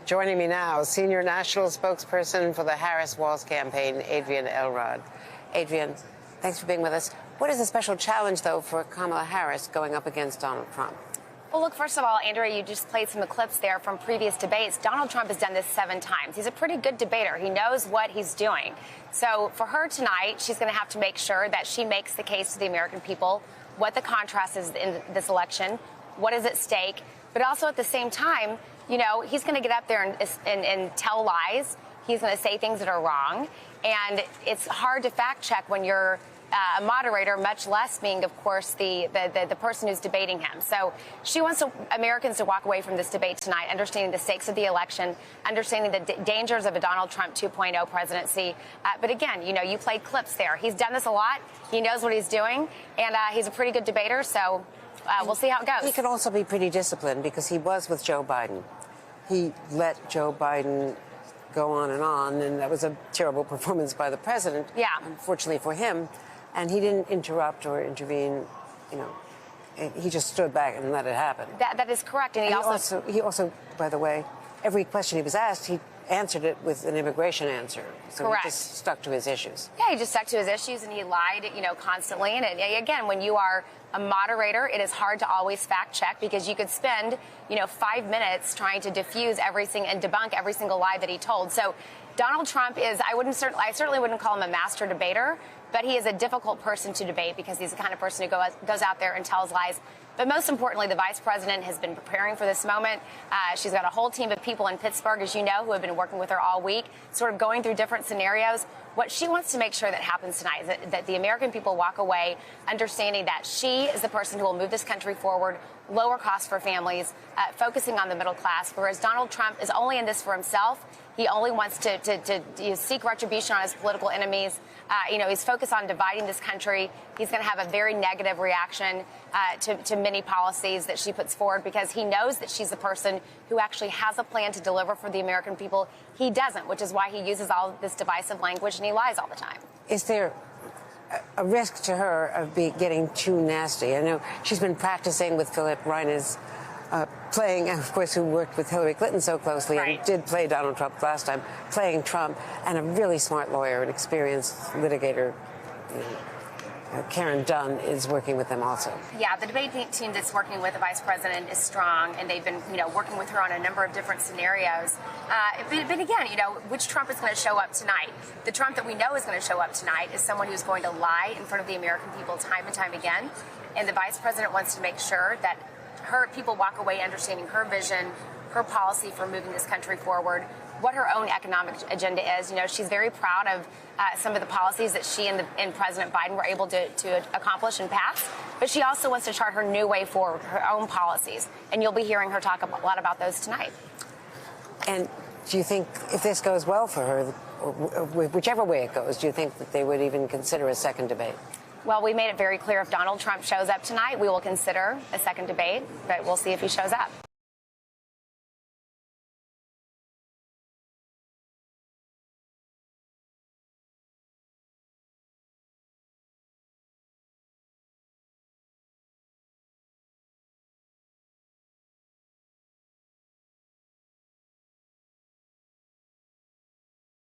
Joining me now, senior national spokesperson for the Harris-Walz campaign, Adrienne Elrod. Adrienne, thanks for being with us. What is the special challenge, though, for Kamala Harris going up against Donald Trump? Well, look, first of all, Andrea, you just played some of the clips there from previous debates. Donald Trump has done this 7 times. He's a pretty good debater. He knows what he's doing. So for her tonight, she's going to have to make sure that she makes the case to the American people what the contrast is in this election, what is at stake, but also at the same time, you know, he's going to get up there and tell lies. He's going to say things that are wrong. And it's hard to fact check when you're a moderator, much less being, of course, the person who's debating him. So she wants Americans to walk away from this debate tonight, understanding the stakes of the election, understanding the dangers of a Donald Trump 2.0 presidency. But again, you know, you played clips there. He's done this a lot. He knows what he's doing. And he's a pretty good debater. So we'll see how it goes. He could also be pretty disciplined because he was with Joe Biden. He let Joe Biden go on, and that was a terrible performance by the president. Yeah. Unfortunately for him. And he didn't interrupt or intervene, you know. He just stood back and let it happen. That is correct. And he also, by the way, every question he was asked, he answered it with an immigration answer. So correct. He just stuck to his issues. Yeah, he just stuck to his issues, and he lied, you know, constantly. And again, when you are a moderator, it is hard to always fact check because you could spend, you know, 5 minutes trying to diffuse everything and debunk every single lie that he told. So Donald Trump is, I certainly wouldn't call him a master debater, but he is a difficult person to debate because he's the kind of person who goes out there and tells lies. But most importantly, the vice president has been preparing for this moment. She's got a whole team of people in Pittsburgh, as you know, who have been working with her all week, sort of going through different scenarios. What she wants to make sure that happens tonight is that the American people walk away understanding that she is the person who will move this country forward, lower costs for families, focusing on the middle class, whereas Donald Trump is only in this for himself. He only wants to seek retribution on his political enemies. You know, he's focused on dividing this country. He's going to have a very negative reaction to many policies that she puts forward because he knows that she's the person who actually has a plan to deliver for the American people. He doesn't, which is why he uses all this divisive language and he lies all the time. Is there a risk to her of getting too nasty? I know she's been practicing with Philip Reines, playing, and of course, who worked with Hillary Clinton so closely right. and did play Donald Trump last time, playing Trump, and a really smart lawyer, an experienced litigator, Karen Dunn, is working with them also. Yeah, the debate team that's working with the vice president is strong, and they've been, you know, working with her on a number of different scenarios. But again, you know, which Trump is going to show up tonight? The Trump that we know is going to show up tonight is someone who's going to lie in front of the American people time and time again, and the vice president wants to make sure that her people walk away understanding her vision, her policy for moving this country forward, what her own economic agenda is. You know, she's very proud of some of the policies that she and President Biden were able to accomplish and pass. But she also wants to chart her new way forward, her own policies. And you'll be hearing her talk a lot about those tonight. And do you think if this goes well for her, whichever way it goes, do you think that they would even consider a second debate? Well, we made it very clear if Donald Trump shows up tonight, we will consider a second debate, but we'll see if he shows up.